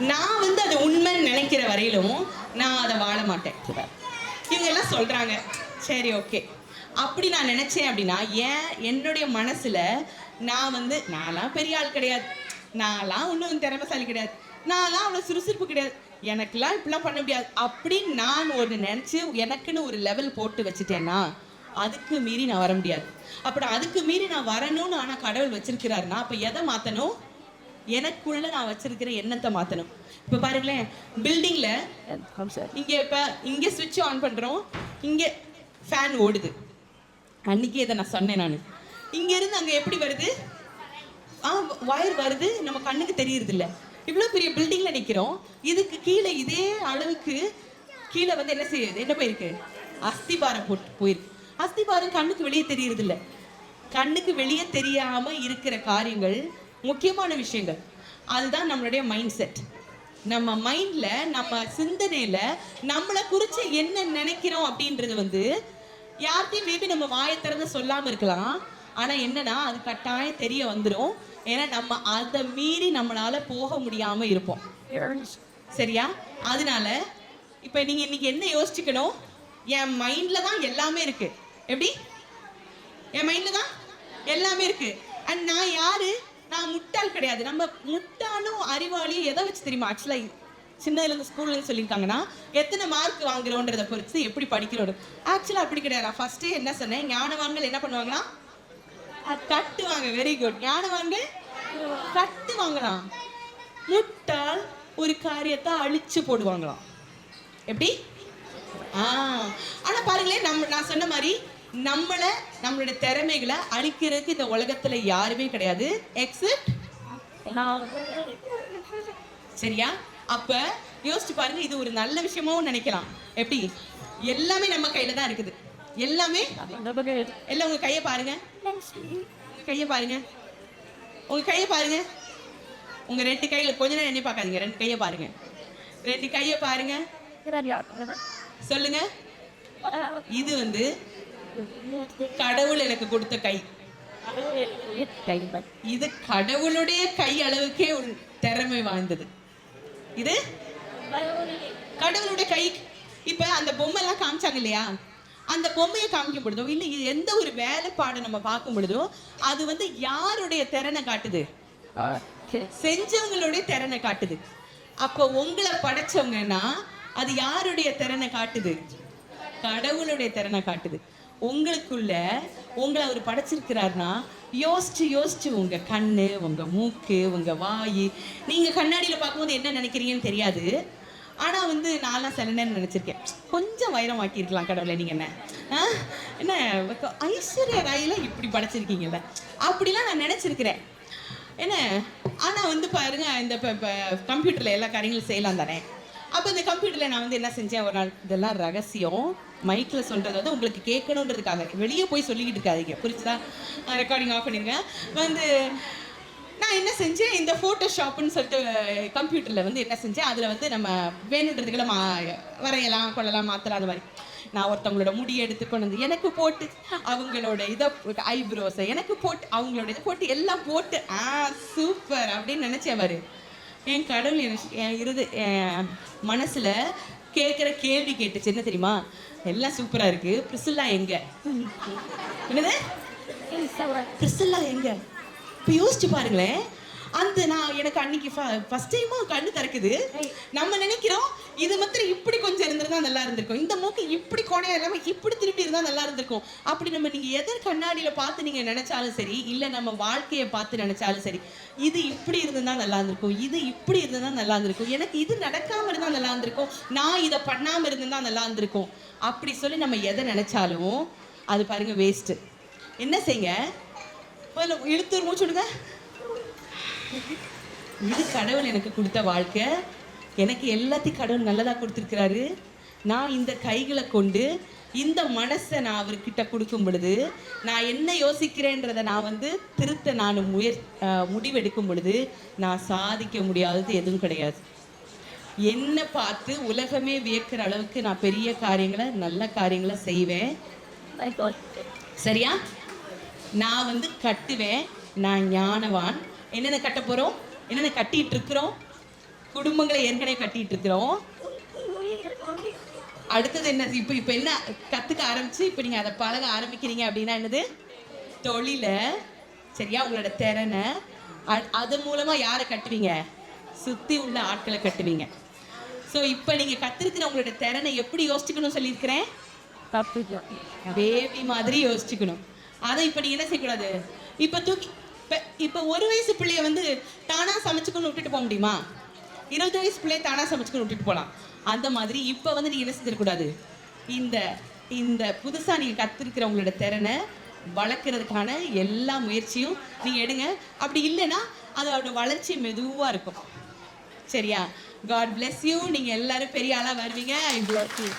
நான் வந்து அது உண்மைன்னு நினைக்கிற வரையிலும் நான் அதை வாழ மாட்டேன். இவங்க எல்லாம் சொல்றாங்க, சரி ஓகே, அப்படி நான் நினைச்சேன் அப்படின்னா என்னுடைய மனசுல நான் வந்து நான்லாம் பெரிய ஆள் கிடையாது, நான்லாம் ஒன்றும் திறமைசாலி கிடையாது, நான்லாம் அவ்வளோ சுறுசுறுப்பு கிடையாது, எனக்கெல்லாம் இப்படிலாம் பண்ண முடியாது அப்படின்னு நான் ஒரு நினச்சி எனக்குன்னு ஒரு லெவல் போட்டு வச்சுட்டேன்னா அதுக்கு மீறி நான் வர முடியாது. அப்படி அதுக்கு மீறி நான் வரணும்னு ஆனால் கடவுள் வச்சிருக்கிறாருன்னா அப்போ எதை மாற்றணும்? எனக்குள்ள நான் வச்சிருக்கிற எண்ணத்தை மாற்றணும். இப்போ பாருங்களேன், பில்டிங்கில் இங்கே சுவிட்ச் ஆன் பண்ணுறோம், இங்கே ஃபேன் ஓடுது. அன்னைக்கு இதை நான் சொன்னேன். நான் இங்கேருந்து அங்கே எப்படி வருது? வயர் வருது, நம்ம கண்ணுக்கு தெரியறது இல்லை. இவ்வளோ பெரிய பில்டிங்கில் நிற்கிறோம், இதுக்கு கீழே இதே அளவுக்கு கீழே வந்து என்ன செய்யுது? என்ன போயிருக்கு? அஸ்திபாரம் போயிருக்கு. அஸ்திபாரம் கண்ணுக்கு வெளியே தெரியறது இல்லை. கண்ணுக்கு வெளியே தெரியாமல் இருக்கிற காரியங்கள் முக்கியமான விஷயங்கள். அதுதான் நம்மளுடைய மைண்ட் செட். நம்ம மைண்டில், நம்ம சிந்தனையில் நம்மளை குறித்து என்ன நினைக்கிறோம் அப்படின்றது வந்து யார்கிட்டையும் மேபி நம்ம வாயை திறந்து சொல்லாமல் இருக்கலாம். ஆனால் என்னன்னா அது கட்டாயம் தெரிய வந்துடும். ஏன்னா நம்ம அதை மீறி நம்மளால போக முடியாமல் இருப்போம். சரியா? அதனால இப்போ நீங்கள் இன்னைக்கு என்ன யோசிச்சுக்கணும்? என் மைண்டில் தான் எல்லாமே இருக்கு. எப்படி? என் மைண்டில் தான் எல்லாமே இருக்கு. அண்ட் நான் யாரு? நான் முட்டாள் கிடையாது. நம்ம முட்டாளும் அறிவாளியும் எதை வச்சு தெரியுமா? ஆக்சுவலாக சின்னதுலேருந்து ஸ்கூல்லேருந்து சொல்லியிருக்காங்கன்னா எத்தனை மார்க் வாங்குறோன்றதை பொறுத்து எப்படி படிக்கிறோம். ஆக்சுவலாக அப்படி கிடையாது. நான் ஃபஸ்ட்டே என்ன சொன்னேன், ஞானவான்கள் என்ன பண்ணுவாங்கன்னா கட்டுவாங்க. Very good. ஞானவான்கள் கட்டு வாங்கலாம். முட்டாள் ஒரு காரியத்தை அழிச்சு போடுவாங்களாம். எப்படி? ஆனால் பாருங்களேன், நான் சொன்ன மாதிரி நம்மளுடைய திறமைகளை அழிக்கிறதுக்கு இந்த உலகத்துல யாருமே கிடையாது எக்ஸப்ட். சரியா? அப்ப யோசிச்சு பாருங்க, இது ஒரு நல்ல விஷயமாவும் நினைக்கலாம். எப்படி? எல்லாமே நம்ம கையில தான் இருக்குது. எல்லாமே எல்லாம். உங்க கையை பாருங்க, கையை பாருங்க, உங்க கையை பாருங்க. உங்க ரெண்டு கையில கொஞ்ச நேரம் என்ன பார்க்காதீங்க, ரெண்டு கையை பாருங்க, ரெண்டு கையை பாருங்க. சொல்லுங்க, இது வந்து கடவுள் எனக்கு கொடுத்த கை. இது கடவுளுடைய கை அளவுக்கே ஒரு திறமை வாய்ந்தது. இது கடவுளுடைய கை. இப்ப அந்த பொம்மை எல்லாம் காமிச்சாங்க இல்லையா? அந்த பொம்மையை காமிக்கும் பொழுதோ இல்லை எந்த ஒரு வேலைப்பாடு நம்ம பார்க்கும் பொழுதோ அது வந்து யாருடைய திறனை காட்டுது? செஞ்சவங்களுடைய திறனை காட்டுது. அப்போ உங்களை படைச்சவங்கன்னா அது யாருடைய திறனை காட்டுது? கடவுளுடைய திறனை காட்டுது. உங்களுக்குள்ள உங்களை அவர் படைச்சிருக்கிறாருன்னா யோசிச்சு யோசிச்சு உங்க கண்ணு, உங்க மூக்கு, உங்க வாய், நீங்க கண்ணாடியில பார்க்கும்போது என்ன நினைக்கிறீங்கன்னு தெரியாது. ஆனா வந்து நான்லாம் சில நேரம் நினைச்சிருக்கேன், கொஞ்சம் வைரம் ஆக்கியிருக்கலாம் கடவுளை. நீங்க என்ன ஐஸ்வர்யா ராயில இப்படி படைச்சிருக்கீங்கல்ல அப்படிலாம் நான் நினைச்சிருக்கிறேன். என்ன ஆனா வந்து பாருங்க, இந்த கம்ப்யூட்டர்ல எல்லா காரியங்களும் செய்யலாம் தானே. அப்போ இந்த கம்ப்யூட்டரில் நான் வந்து என்ன செஞ்சேன் ஒரு நாள், இதெல்லாம் ரகசியம், மைக்கில் சொல்கிறது வந்து உங்களுக்கு கேட்கணுன்றதுக்காக, வெளியே போய் சொல்லிக்கிட்டு இருக்காதீங்க, புரிச்சுதா? ரெக்கார்டிங் ஆஃப் பண்ணிடுங்க. வந்து நான் என்ன செஞ்சேன், இந்த ஃபோட்டோஷாப்புன்னு சொல்லிட்டு கம்ப்யூட்டரில் வந்து என்ன செஞ்சேன், அதில் வந்து நம்ம வேணுன்றதுக்கெல்லாம் வரையலாம், கொள்ளலாம், மாற்றலாம். அது மாதிரி நான் ஒருத்தவங்களோட முடியை எடுத்து கொண்டு வந்து எனக்கு போட்டு, அவங்களோட இதை ஐப்ரோஸை எனக்கு போட்டு, அவங்களோட இதை போட்டு எல்லாம் போட்டு சூப்பர் அப்படின்னு நினச்சேன். பாரு, என் கடவுள் என் மனசில் கேட்குற கேள்வி கேட்டுச்சு. என்ன தெரியுமா? எல்லாம் சூப்பராக இருக்குது, பிரிசில்லா எங்க? என்னது பிரிசில்லா எங்க? இப்போ யோசிச்சு பாருங்களேன். அந்த நான் எனக்கு அன்னைக்கு ஃபர்ஸ்ட் டைமாக கண்ணு திறக்குது. நம்ம நினைக்கிறோம் இது மாத்திரம் இப்படி கொஞ்சம் இருந்திருந்தா நல்லா இருந்திருக்கும், இந்த மூக்கு இப்படி கோணையா இல்லாமல் இப்படி திருப்பி இருந்தால் நல்லா இருந்திருக்கும். அப்படி நம்ம நீங்கள் எதை கண்ணாடியில் பார்த்து நீங்கள் நினைச்சாலும் சரி, இல்லை நம்ம வாழ்க்கையை பார்த்து நினைச்சாலும் சரி, இது இப்படி இருந்திருந்தா நல்லா இருந்திருக்கும், இது இப்படி இருந்திருந்தா நல்லா இருந்திருக்கும், எனக்கு இது நடக்காமல் இருந்தால் நல்லா இருந்திருக்கும், நான் இதை பண்ணாமல் இருந்திருந்தா நல்லா இருந்திருக்கும், அப்படி சொல்லி நம்ம எதை நினைச்சாலும் அது பாருங்க வேஸ்ட்டு. என்ன செய்யுங்க, இழுத்து மூச்சு விடுங்க. இது கடவுள் எனக்கு கொடுத்த வாழ்க்கை. எனக்கு எல்லாத்தையும் கடவுள் நல்லதாக கொடுத்துருக்கிறாரு. நான் இந்த கைகளை கொண்டு இந்த மனசை நான் அவர்கிட்ட கொடுக்கும் பொழுது, நான் என்ன யோசிக்கிறேன்றதை நான் வந்து திருத்த நான் முடிவெடுக்கும் பொழுது நான் சாதிக்க முடியாதது எதுவும் கிடையாது. என்னை பார்த்து உலகமே வியக்கிற அளவுக்கு நான் பெரிய காரியங்களை, நல்ல காரியங்களை செய்வேன். சரியா? நான் வந்து கட்டுவேன். நான் ஞானவான். என்னென்ன கட்ட போகிறோம்? என்னென்ன கட்டிகிட்டு இருக்கிறோம்? குடும்பங்களை ஏற்கனவே கட்டிட்டு இருக்கிறோம். அடுத்தது என்ன? இப்ப என்ன கத்துக்க ஆரம்பிச்சு இப்ப நீங்க அதை பழக ஆரம்பிக்கிறீங்க அப்படின்னா என்னது? தொழில, சரியா? உங்களோட திறனை, அது மூலமா யாரை கட்டுவீங்க? சுத்தி உள்ள ஆட்களை கட்டுவீங்க. ஸோ இப்போ நீங்க கத்திருக்கிற உங்களோட திறனை எப்படி யோசிச்சுக்கணும் சொல்லியிருக்கிறேன்? பேபி மாதிரி யோசிச்சுக்கணும். அதை இப்போ நீங்க என்ன செய்யக்கூடாது? இப்போ தூக்கி இப்போ 1 வயசு பிள்ளைய வந்து தானா சமைச்சுக்கணும் விட்டுட்டு போக முடியுமா? 20 வயசு பிள்ளைய தானா சமைச்சுக்கணும் விட்டுட்டு போகலாம். அந்த மாதிரி இப்போ வந்து நீங்க என்ன செஞ்சிடக்கூடாது? இந்த இந்த புதுசா நீங்க கத்திருக்கிற உங்களோட திறனை வளர்க்கறதுக்கான எல்லா முயற்சியும் நீங்க எடுங்க. அப்படி இல்லைன்னா அதோட வளர்ச்சி மெதுவா இருக்கும். சரியா? God bless you. நீங்க எல்லாரும் பெரிய ஆளா வருவீங்க. I bless you.